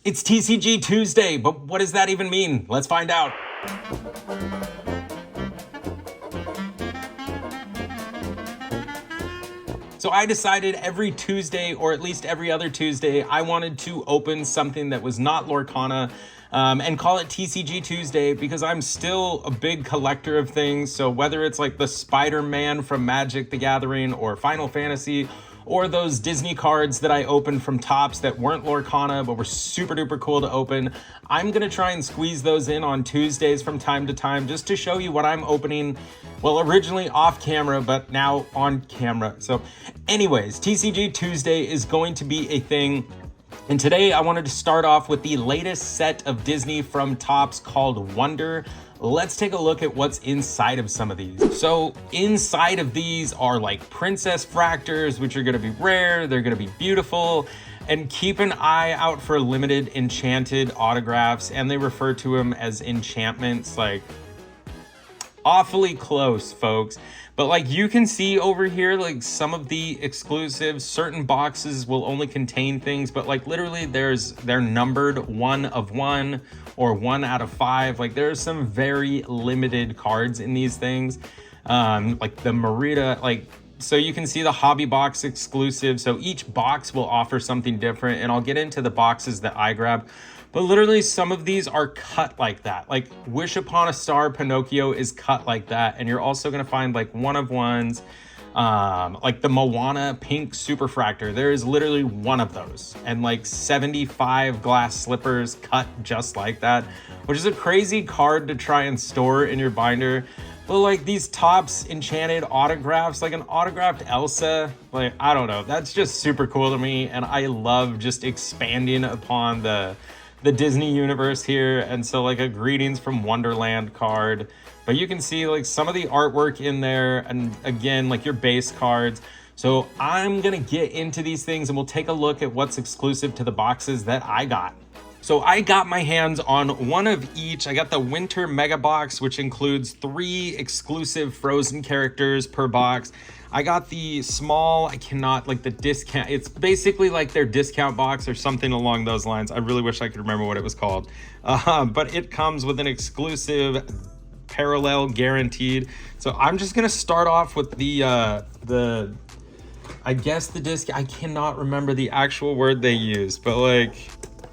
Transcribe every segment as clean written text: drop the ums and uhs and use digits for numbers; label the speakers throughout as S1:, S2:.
S1: It's TCG Tuesday, but what does that even mean? Let's find out. So I decided every Tuesday, or at least every other Tuesday, I wanted to open something that was not Lorcana and call it TCG Tuesday because I'm still a big collector of things. So whether it's like the Spider-Man from Magic the Gathering or Final Fantasy, or those Disney cards that I opened from Topps that weren't Lorcana but were super duper cool to open, I'm gonna try and squeeze those in on Tuesdays from time to time just to show you what I'm opening. Well, originally off camera, but now on camera. So anyways, TCG Tuesday is going to be a thing. And today I wanted to start off with the latest set of Disney from Topps called Wonder. Let's take a look at what's inside of some of these. So inside of these are like princess fractors, which are gonna be rare, they're gonna be beautiful, and keep an eye out for limited enchanted autographs, and they refer to them as enchantments, like awfully close, folks. But like you can see over here, like some of the exclusives, certain boxes will only contain things, but like literally they're numbered 1 of 1 or 1 out of 5. Like there's some very limited cards in these things. Like the Merida, like, so you can see the hobby box exclusive. So each box will offer something different, and I'll get into the boxes that I grab. But literally some of these are cut like that. Like Wish Upon a Star Pinocchio is cut like that. And you're also gonna find like 1 of 1s, like the Moana Pink Superfractor. There is literally 1 of those, and like 75 glass slippers cut just like that, which is a crazy card to try and store in your binder. But like these Topps enchanted autographs, like an autographed Elsa, like I don't know, that's just super cool to me. And I love just expanding upon the Disney universe here. And so like a Greetings from Wonderland card, but you can see like some of the artwork in there, and again, like your base cards. So I'm gonna get into these things and we'll take a look at what's exclusive to the boxes that I got. So I got my hands on 1 of each. I got the Winter Mega Box, which includes 3 exclusive Frozen characters per box. I got the small, I cannot, like the discount, it's basically like their discount box or something along those lines. I really wish I could remember what it was called. But it comes with an exclusive parallel guaranteed. So I'm just gonna start off with I guess the disc, I cannot remember the actual word they used, but like,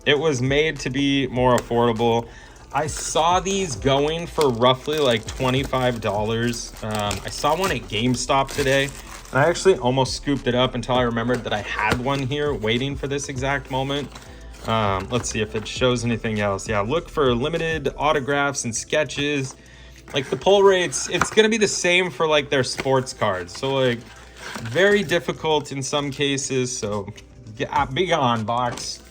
S1: it was made to be more affordable. I saw these going for roughly like $25. I saw one at GameStop today, and I actually almost scooped it up until I remembered that I had one here waiting for this exact moment. Let's see if it shows anything else. Yeah, look for limited autographs and sketches. Like the pull rates, it's gonna be the same for like their sports cards. So like very difficult in some cases. So be gone, box.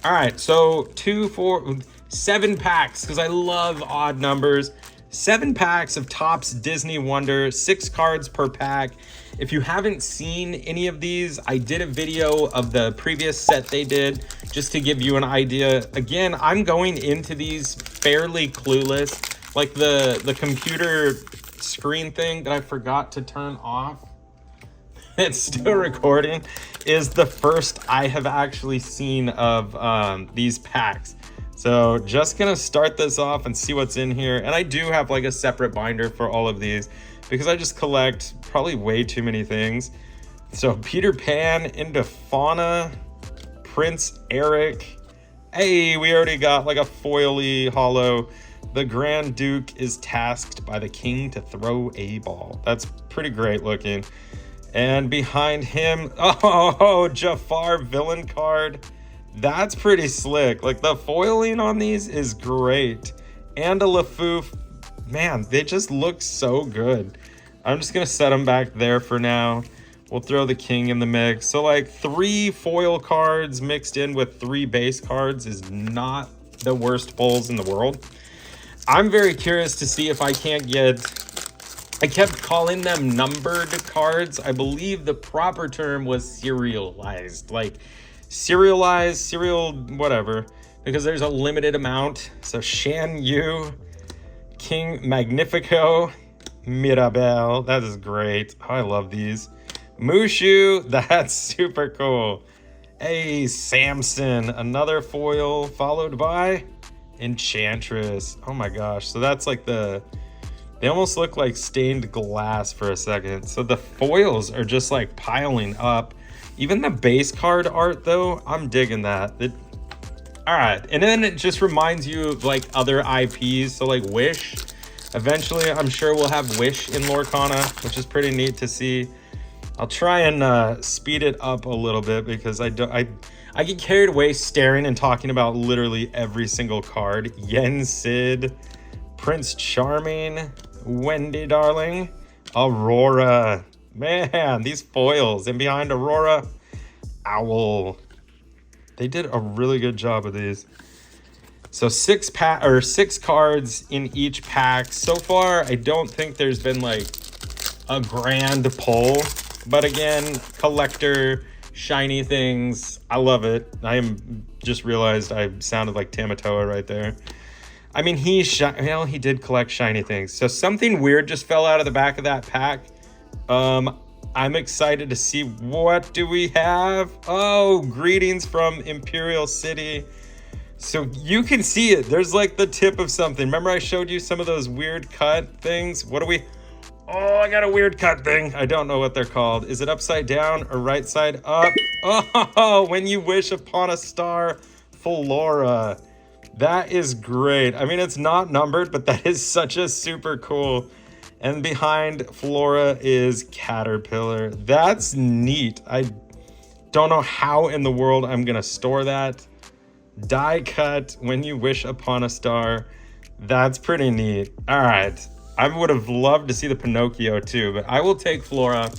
S1: All right, so 2, 4, 7 packs, because I love odd numbers. 7 packs of Topps Disney Wonder, 6 cards per pack. If you haven't seen any of these, I did a video of the previous set they did, just to give you an idea. Again, I'm going into these fairly clueless. Like the computer screen thing that I forgot to turn off, it's still recording, is the first I have actually seen of these packs. So just gonna start this off and see what's in here. And I do have like a separate binder for all of these because I just collect probably way too many things. So Peter Pan into Fauna, Prince Eric. Hey, we already got like a foily hollow. The Grand Duke is tasked by the king to throw a ball. That's pretty great looking. And behind him, oh, Jafar villain card. That's pretty slick. Like the foiling on these is great. And a LeFou. Man, they just look so good. I'm just gonna set them back there for now. We'll throw the king in the mix. So like 3 foil cards mixed in with 3 base cards is not the worst pulls in the world. I'm very curious to see if I can't get, I kept calling them numbered cards. I believe the proper term was serialized, like serialized, serial, whatever, because there's a limited amount. So Shan Yu, King Magnifico, Mirabelle, that is great. Oh, I love these. Mushu, that's super cool. Hey, Samson, another foil followed by Enchantress. Oh my gosh. So that's like they almost look like stained glass for a second. So the foils are just like piling up. Even the base card art though, I'm digging that. All right, and then it just reminds you of like other IPs. So like Wish, eventually I'm sure we'll have Wish in Lorcana, which is pretty neat to see. I'll try and speed it up a little bit because I get carried away staring and talking about literally every single card. Yen Sid, Prince Charming, Wendy Darling, Aurora. Man, these foils. And behind Aurora, Owl. They did a really good job of these. So 6 cards in each pack. So far, I don't think there's been like a grand pull. But again, collector, shiny things. I love it. I just realized I sounded like Tamatoa right there. I mean, he did collect shiny things. So something weird just fell out of the back of that pack. I'm excited to see what do we have. Oh, greetings from Imperial City. So you can see it. There's like the tip of something. Remember I showed you some of those weird cut things? What do we... Oh, I got a weird cut thing. I don't know what they're called. Is it upside down or right side up? Oh, when you wish upon a star, Flora. That is great. I mean, it's not numbered, but that is such a super cool. And behind Flora is Caterpillar. That's neat. I don't know how in the world I'm going to store that. Die cut when you wish upon a star. That's pretty neat. All right. I would have loved to see the Pinocchio too, but I will take Flora.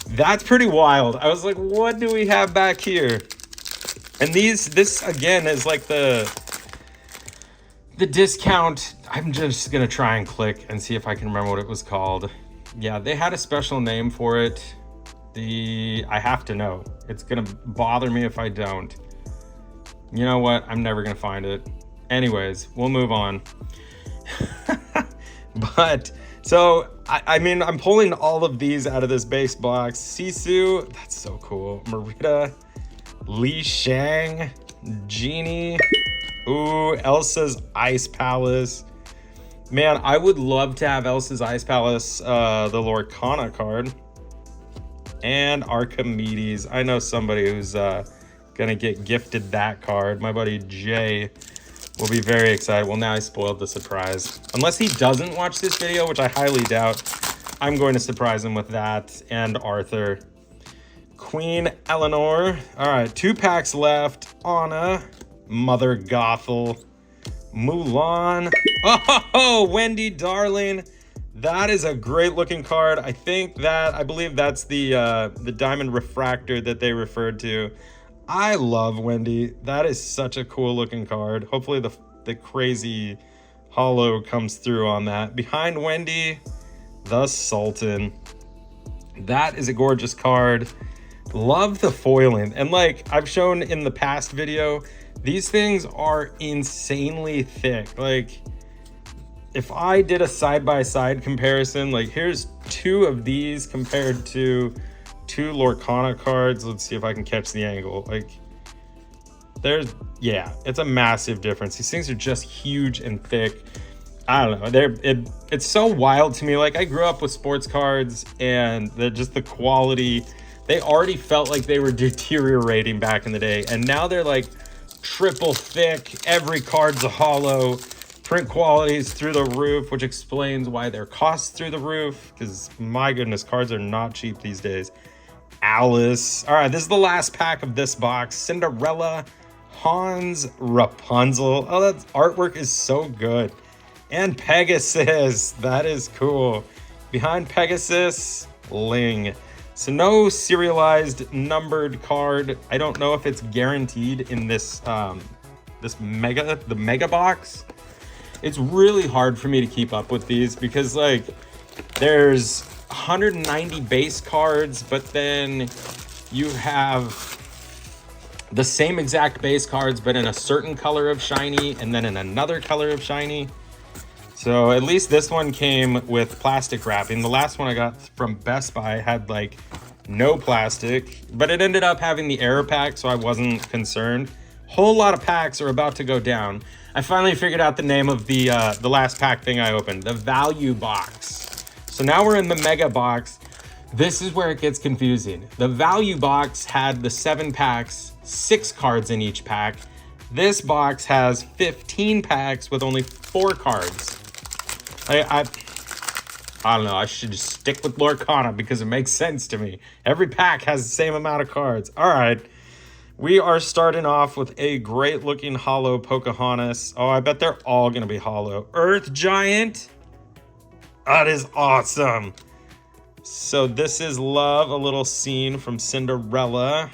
S1: That's pretty wild. I was like, what do we have back here? And this again is like the discount. I'm just gonna try and click and see if I can remember what it was called. Yeah, they had a special name for it. I have to know. It's gonna bother me if I don't. You know what? I'm never gonna find it. Anyways, we'll move on. But so I mean, I'm pulling all of these out of this base box. Sisu, that's so cool. Marita, Li Shang, Genie. Ooh, Elsa's Ice Palace. Man, I would love to have Elsa's Ice Palace, the Lorcana card. And Archimedes. I know somebody who's gonna get gifted that card. My buddy Jay will be very excited. Well, now I spoiled the surprise. Unless he doesn't watch this video, which I highly doubt, I'm going to surprise him with that. And Arthur. Queen Eleanor. All right, 2 packs left. Anna. Mother Gothel. Mulan. Oh, Wendy Darling. That is a great looking card. I believe that's the diamond refractor that they referred to. I love Wendy. That is such a cool looking card. Hopefully the crazy holo comes through on that. Behind Wendy, the Sultan. That is a gorgeous card. Love the foiling. And like I've shown in the past video, these things are insanely thick. Like if I did a side-by-side comparison, like here's 2 of these compared to 2 Lorcana cards. Let's see if I can catch the angle. Like it's a massive difference. These things are just huge and thick. I don't know. It's so wild to me. Like I grew up with sports cards and the quality, they already felt like they were deteriorating back in the day. And now they're like triple thick. Every card's a holo. Print quality is through the roof, which explains why their costs through the roof. Because my goodness, cards are not cheap these days. Alice. All right, this is the last pack of this box. Cinderella, Hans, Rapunzel. Oh, that artwork is so good. And Pegasus. That is cool. Behind Pegasus, Ling. So no serialized numbered card. I don't know if it's guaranteed in this the mega box. It's really hard for me to keep up with these because like there's 190 base cards, but then you have the same exact base cards, but in a certain color of shiny and then in another color of shiny. So at least this one came with plastic wrapping. The last one I got from Best Buy had like no plastic, but it ended up having the error pack, so I wasn't concerned. Whole lot of packs are about to go down. I finally figured out the name of the last pack thing I opened, the value box. So now we're in the mega box. This is where it gets confusing. The value box had the 7 packs, 6 cards in each pack. This box has 15 packs with only 4 cards. I don't know, I should just stick with Lorcana because it makes sense to me. Every pack has the same amount of cards. All right, we are starting off with a great looking holo Pocahontas. Oh, I bet they're all gonna be holo. Earth Giant, that is awesome. So this is Love, a little scene from Cinderella,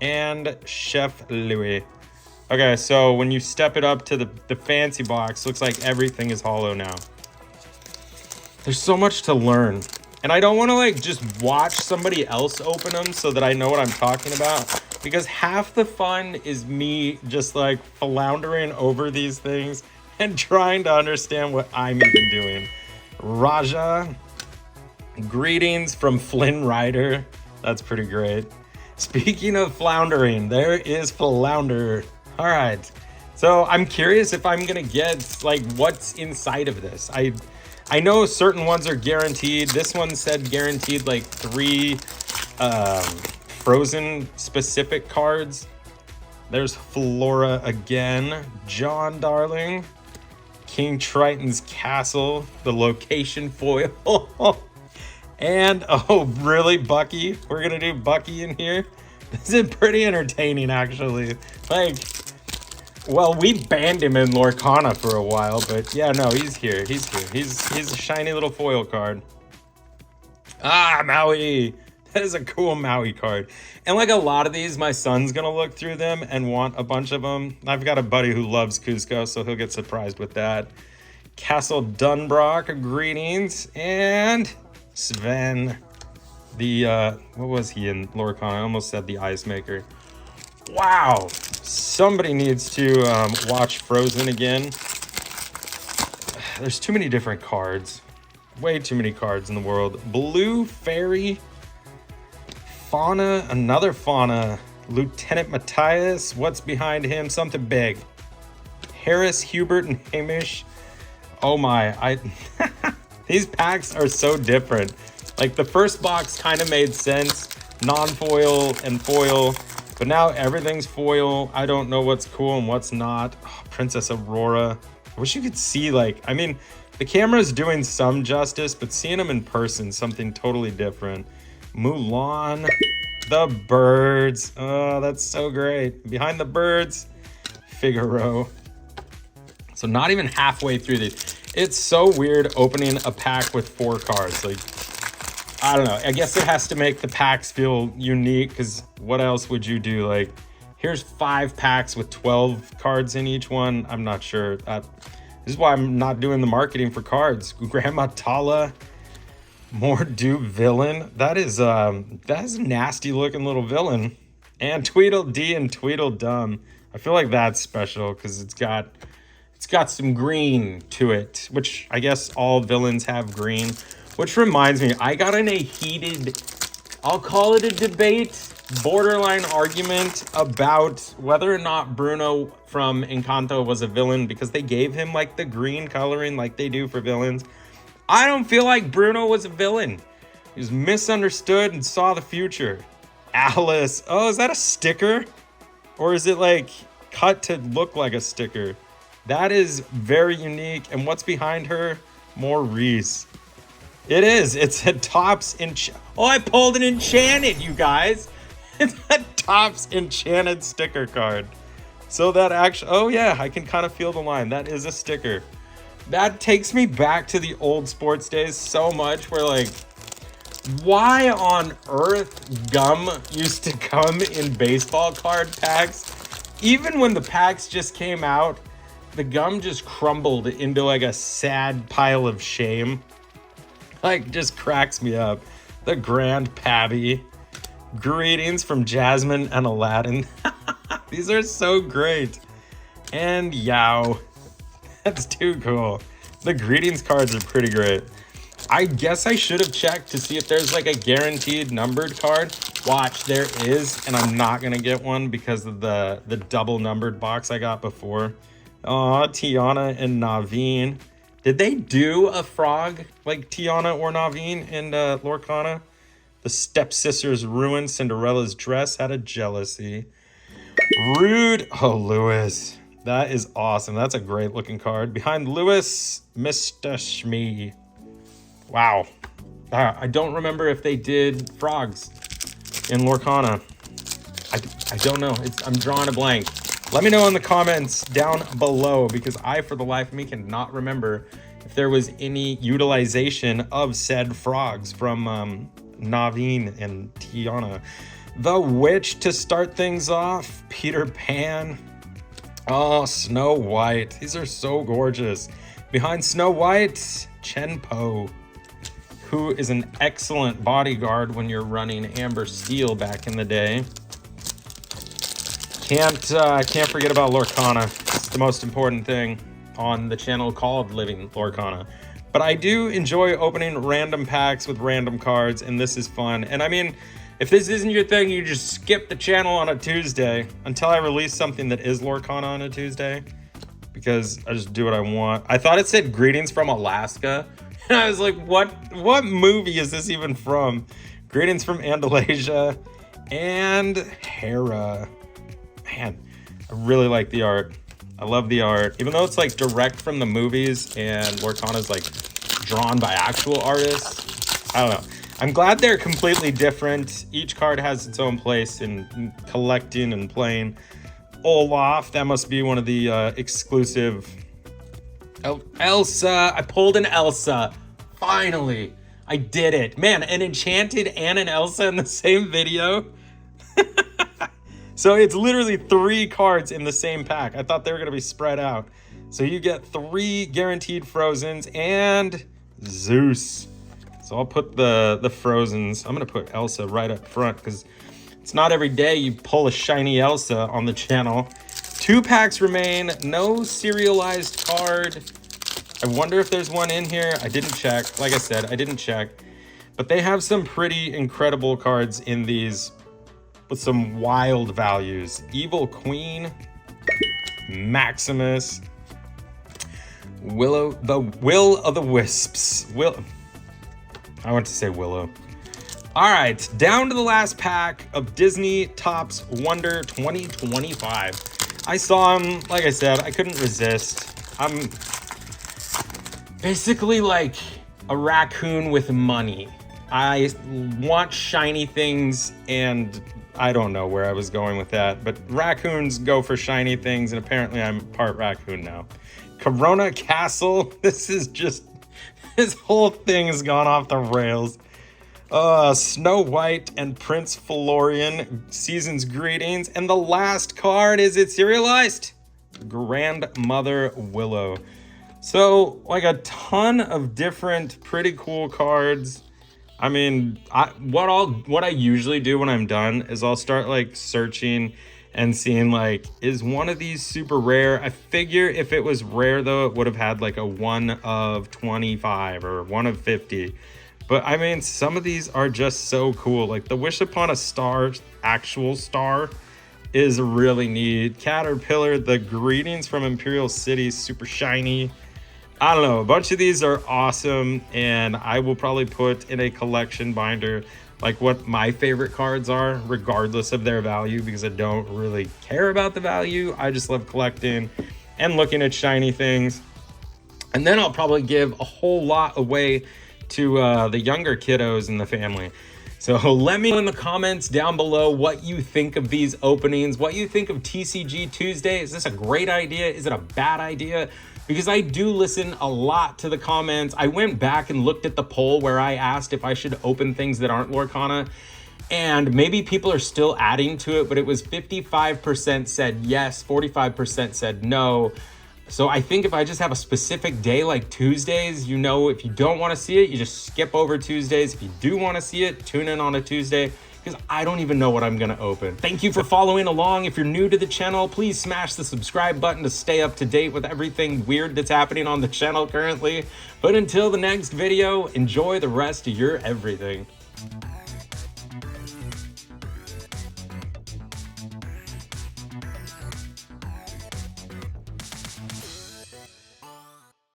S1: and Chef Louis. Okay, so when you step it up to the fancy box, looks like everything is holo now. There's so much to learn. And I don't want to like just watch somebody else open them so that I know what I'm talking about. Because half the fun is me just like floundering over these things and trying to understand what I'm even doing. Raja. Greetings from Flynn Rider. That's pretty great. Speaking of floundering, there is Flounder. All right. So I'm curious if I'm going to get like what's inside of this. I know certain ones are guaranteed. This one said guaranteed like 3 Frozen specific cards. There's Flora again. John Darling. King Triton's Castle. The location foil. And, oh, really, Bucky? We're going to do Bucky in here? This is pretty entertaining, actually. Like, well, we banned him in Lorcana for a while, but yeah, no, he's here. He's here. He's a shiny little foil card. Ah, Maui. That is a cool Maui card. And like a lot of these, my son's going to look through them and want a bunch of them. I've got a buddy who loves Cusco, so he'll get surprised with that. Castle Dunbrock, greetings. And Sven, the, what was he in Lorcana? I almost said the Ice Maker. Wow. Somebody needs to watch Frozen again. There's too many different cards. Way too many cards in the world. Blue Fairy. Fauna, another Fauna. Lieutenant Matthias. What's behind him? Something big. Harris, Hubert, and Hamish. Oh my, these packs are so different. Like the first box kind of made sense. Non-foil and foil. But now everything's foil. I don't know what's cool and what's not. Oh, Princess Aurora. I wish you could see like, I mean, the camera's doing some justice, but seeing them in person, something totally different. Mulan. The birds. Oh, that's so great. Behind the birds, Figaro. So not even halfway through these. It's so weird opening a pack with 4 cards. Like, I don't know. I guess it has to make the packs feel unique because what else would you do? Like, here's 5 packs with 12 cards in each one. I'm not sure. This is why I'm not doing the marketing for cards. Grandma Tala. Mordu Villain. That's a nasty looking little villain. And Tweedledee and Tweedledum. I feel like that's special because it's got some green to it, which I guess all villains have green. Which reminds me, I got in a heated, I'll call it a debate, borderline argument about whether or not Bruno from Encanto was a villain because they gave him like the green coloring like they do for villains. I don't feel like Bruno was a villain. He was misunderstood and saw the future. Alice. Oh, is that a sticker? Or is it like cut to look like a sticker? That is very unique. And what's behind her? Maurice. It is. It's a Topps Oh, I pulled an Enchanted, you guys. It's a Topps Enchanted sticker card. So that actually, oh yeah, I can kind of feel the line. That is a sticker. That takes me back to the old sports days so much where like, why on earth gum used to come in baseball card packs? Even when the packs just came out, the gum just crumbled into like a sad pile of shame. Like, just cracks me up. The Grand Pabby. Greetings from Jasmine and Aladdin. These are so great. And Yao. That's too cool. The greetings cards are pretty great. I guess I should have checked to see if there's like a guaranteed numbered card. Watch, there is, and I'm not gonna get one because of the double numbered box I got before. Aw, Tiana and Naveen. Did they do a frog like Tiana or Naveen in Lorcana? The stepsisters ruined Cinderella's dress out of jealousy. Rude. Oh, Lewis. That is awesome. That's a great looking card. Behind Lewis, Mr. Shmee. Wow. I don't remember if they did frogs in Lorcana. I don't know. I'm drawing a blank. Let me know in the comments down below because I, for the life of me, cannot remember if there was any utilization of said frogs from Naveen and Tiana. The Witch to start things off. Peter Pan. Oh, Snow White. These are so gorgeous. Behind Snow White, Chen Po, who is an excellent bodyguard when you're running Amber Steel back in the day. Can't forget about Lorcana. It's the most important thing on the channel called Living Lorcana. But I do enjoy opening random packs with random cards, and this is fun. And I mean, if this isn't your thing, you just skip the channel on a Tuesday until I release something that is Lorcana on a Tuesday, because I just do what I want. I thought it said greetings from Alaska, and I was like, what movie is this even from? Greetings from Andalasia and Hera. Man, I really like the art. I love the art. Even though it's like direct from the movies and Lorcana's like drawn by actual artists, I don't know. I'm glad they're completely different. Each card has its own place in collecting and playing. Olaf, that must be one of the exclusive. Elsa, I pulled an Elsa. Finally, I did it. Man, an Enchanted and an Elsa in the same video. So it's literally 3 cards in the same pack. I thought they were gonna be spread out. So you get 3 guaranteed Frozens and Zeus. So I'll put the Frozens. I'm gonna put Elsa right up front because it's not every day you pull a shiny Elsa on the channel. 2 packs remain, no serialized card. I wonder if there's one in here. I didn't check. Like I said, I didn't check. But they have some pretty incredible cards in these with some wild values. Evil Queen, Maximus, Willow, the Will of the Wisps. I want to say Willow. All right, down to the last pack of Disney Topps Wonder 2025. I saw him, like I said, I couldn't resist. I'm basically like a raccoon with money. I want shiny things, and I don't know where I was going with that, but raccoons go for shiny things, and apparently I'm part raccoon now. Corona Castle, this whole thing has gone off the rails. Snow White and Prince Florian, season's greetings, and the last card, is it serialized? Grandmother Willow. So, like a ton of different pretty cool cards. I mean, what I usually do when I'm done is I'll start like searching and seeing like, is one of these super rare? I figure if it was rare though, it would have had like a 1 of 25 or 1 of 50. But I mean, some of these are just so cool. Like the Wish Upon a Star, actual star, is really neat. Caterpillar, the Greetings from Imperial City, super shiny. I don't know, a bunch of these are awesome, and I will probably put in a collection binder like what my favorite cards are, regardless of their value, because I don't really care about the value. I just love collecting and looking at shiny things. And then I'll probably give a whole lot away to the younger kiddos in the family. So let me know in the comments down below what you think of these openings, what you think of TCG Tuesday. Is this a great idea? Is it a bad idea? Because I do listen a lot to the comments. I went back and looked at the poll where I asked if I should open things that aren't Lorcana, and maybe people are still adding to it, but it was 55% said yes, 45% said no. So I think if I just have a specific day like Tuesdays, if you don't want to see it, you just skip over Tuesdays. If you do want to see it, tune in on a Tuesday. because I don't even know what I'm gonna open. Thank you for following along. If you're new to the channel, please smash the subscribe button to stay up to date with everything weird that's happening on the channel currently. But until the next video, enjoy the rest of your everything.